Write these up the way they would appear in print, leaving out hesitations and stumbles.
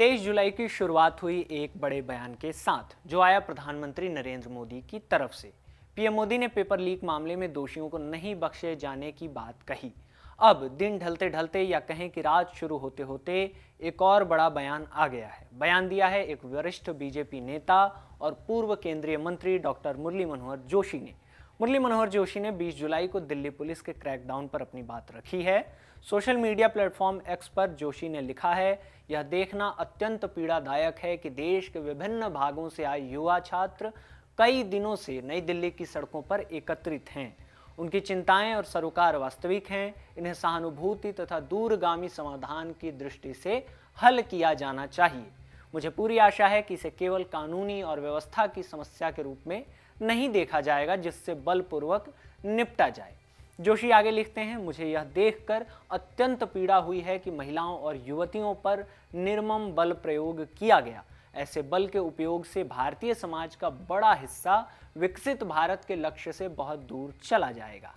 23 जुलाई की शुरुआत हुई एक बड़े बयान के साथ जो आया प्रधानमंत्री नरेंद्र मोदी की तरफ से। पीएम मोदी ने पेपर लीक मामले में दोषियों को नहीं बख्शे जाने की बात कही। अब दिन ढलते ढलते या कहें कि रात शुरू होते होते एक और बड़ा बयान आ गया है। बयान दिया है एक वरिष्ठ बीजेपी नेता और पूर्व केंद्रीय मंत्री डॉक्टर मुरली मनोहर जोशी ने। मुरली मनोहर जोशी ने 20 जुलाई को दिल्ली पुलिस के क्रैकडाउन पर अपनी बात रखी है। सोशल मीडिया प्लेटफॉर्म एक्स पर जोशी ने लिखा है, यह देखना अत्यंत पीड़ादायक है कि देश के विभिन्न भागों से आए युवा छात्र कई दिनों से नई दिल्ली की सड़कों पर एकत्रित हैं। उनकी चिंताएं और सरोकार वास्तविक हैं। इन्हें सहानुभूति तथा दूरगामी समाधान की दृष्टि से हल किया जाना चाहिए। मुझे पूरी आशा है कि इसे केवल कानूनी और व्यवस्था की समस्या के रूप में नहीं देखा जाएगा जिससे बलपूर्वक निपटा जाए। जोशी आगे लिखते हैं, मुझे यह देखकर अत्यंत पीड़ा हुई है कि महिलाओं और युवतियों पर निर्मम बल प्रयोग किया गया। ऐसे बल के उपयोग से भारतीय समाज का बड़ा हिस्सा विकसित भारत के लक्ष्य से बहुत दूर चला जाएगा।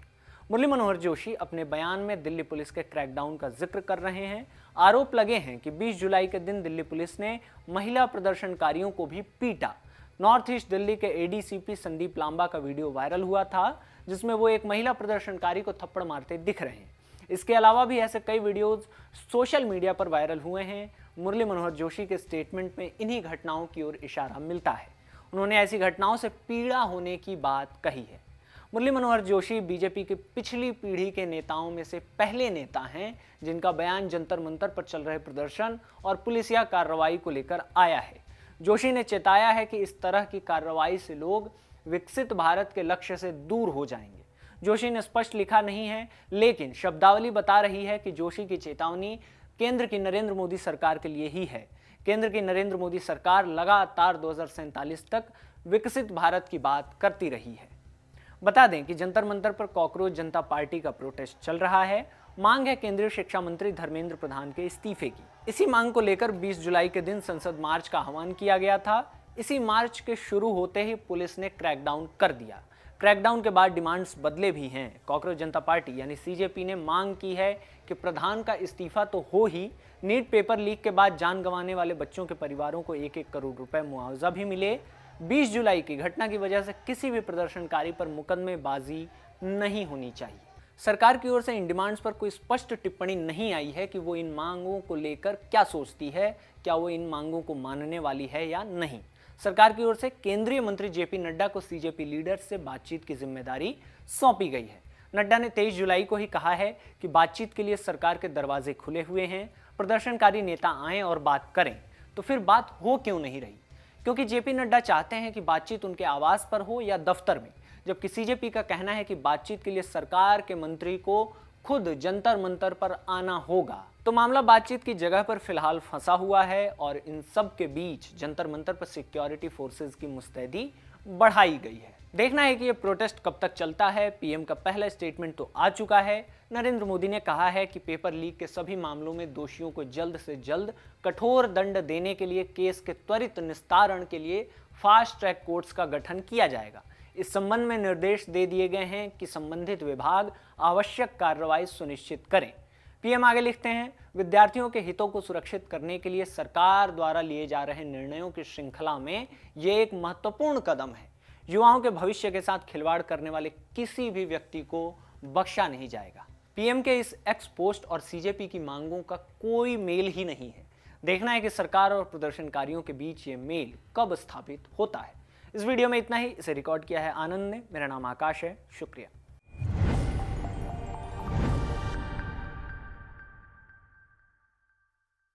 मुरली मनोहर जोशी अपने बयान में दिल्ली पुलिस के क्रैकडाउन का जिक्र कर रहे हैं। आरोप लगे हैं कि 20 जुलाई के दिन दिल्ली पुलिस ने महिला प्रदर्शनकारियों को भी पीटा। नॉर्थ ईस्ट दिल्ली के एडीसीपी संदीप लांबा का वीडियो वायरल हुआ था जिसमें वो एक महिला प्रदर्शनकारी को थप्पड़ मारते दिख रहे हैं। इसके अलावा भी ऐसे कई वीडियोज सोशल मीडिया पर वायरल हुए हैं। मुरली मनोहर जोशी के स्टेटमेंट में इन्हीं घटनाओं की ओर इशारा मिलता है। उन्होंने ऐसी घटनाओं से पीड़ा होने की बात कही है। मुरली मनोहर जोशी बीजेपी की पिछली पीढ़ी के नेताओं में से पहले नेता हैं जिनका बयान जंतर मंतर पर चल रहे प्रदर्शन और पुलिसिया कार्रवाई को लेकर आया है। जोशी ने चेताया है कि इस तरह की कार्रवाई से लोग विकसित भारत के लक्ष्य से दूर हो जाएंगे। जोशी ने स्पष्ट लिखा नहीं है, लेकिन शब्दावली बता रही है कि जोशी की चेतावनी केंद्र की नरेंद्र मोदी सरकार के लिए ही है। केंद्र की नरेंद्र मोदी सरकार लगातार 2047 तक विकसित भारत की बात करती रही है। बता दें कि जंतर मंतर पर कॉकरोच जनता पार्टी का प्रोटेस्ट चल रहा है। मांग है केंद्रीय शिक्षा मंत्री धर्मेंद्र प्रधान के इस्तीफे की। इसी मांग को लेकर 20 जुलाई के दिन संसद मार्च का आह्वान किया गया था। इसी मार्च के शुरू होते ही पुलिस ने क्रैकडाउन कर दिया। क्रैकडाउन के बाद डिमांड्स बदले भी हैं। कॉकरोच जनता पार्टी यानी सीजेपी ने मांग की है कि प्रधान का इस्तीफा तो हो ही, नीट पेपर लीक के बाद जान गंवाने वाले बच्चों के परिवारों को 1-1 करोड़ रुपए मुआवजा भी मिले। 20 जुलाई की घटना की वजह से किसी भी प्रदर्शनकारी पर मुकदमेबाजी नहीं होनी चाहिए। सरकार की ओर से इन डिमांड्स पर कोई स्पष्ट टिप्पणी नहीं आई है कि वो इन मांगों को लेकर क्या सोचती है, क्या वो इन मांगों को मानने वाली है या नहीं। सरकार की ओर से केंद्रीय मंत्री जेपी नड्डा को सीजेपी लीडर से बातचीत की जिम्मेदारी सौंपी गई है। नड्डा ने 23 जुलाई को ही कहा है कि बातचीत के लिए सरकार के दरवाजे खुले हुए हैं। प्रदर्शनकारी नेता आएं और बात करें, तो फिर बात हो क्यों नहीं रही? क्योंकि जेपी नड्डा चाहते हैं कि बातचीत उनके आवास पर हो या दफ्तर में, जबकि सीजेपी का कहना है कि बातचीत के लिए सरकार के मंत्री को खुद जंतर मंतर पर आना होगा। तो मामला बातचीत की जगह पर फिलहाल फंसा हुआ है और इन सब के बीच जंतर मंतर पर सिक्योरिटी फोर्सेस की मुस्तैदी बढ़ाई गई है। देखना है कि ये प्रोटेस्ट कब तक चलता है। पीएम का पहला स्टेटमेंट तो आ चुका है। नरेंद्र मोदी ने कहा है कि पेपर लीक के सभी मामलों में दोषियों को जल्द से जल्द कठोर दंड देने के लिए केस के त्वरित निस्तारण के लिए फास्ट ट्रैक कोर्ट्स का गठन किया जाएगा। इस संबंध में निर्देश दे दिए गए हैं कि संबंधित विभाग आवश्यक कार्रवाई सुनिश्चित करें। पीएम आगे लिखते हैं, विद्यार्थियों के हितों को सुरक्षित करने के लिए सरकार द्वारा लिए जा रहे निर्णयों की श्रृंखला में ये एक महत्वपूर्ण कदम है। युवाओं के भविष्य के साथ खिलवाड़ करने वाले किसी भी व्यक्ति को बख्शा नहीं जाएगा। पीएम के इस एक्स पोस्ट और सीजेपी की मांगों का कोई मेल ही नहीं है। देखना है कि सरकार और प्रदर्शनकारियों के बीच ये मेल कब स्थापित होता है। इस वीडियो में इतना ही। इसे रिकॉर्ड किया है आनंद ने। मेरा नाम आकाश है। शुक्रिया।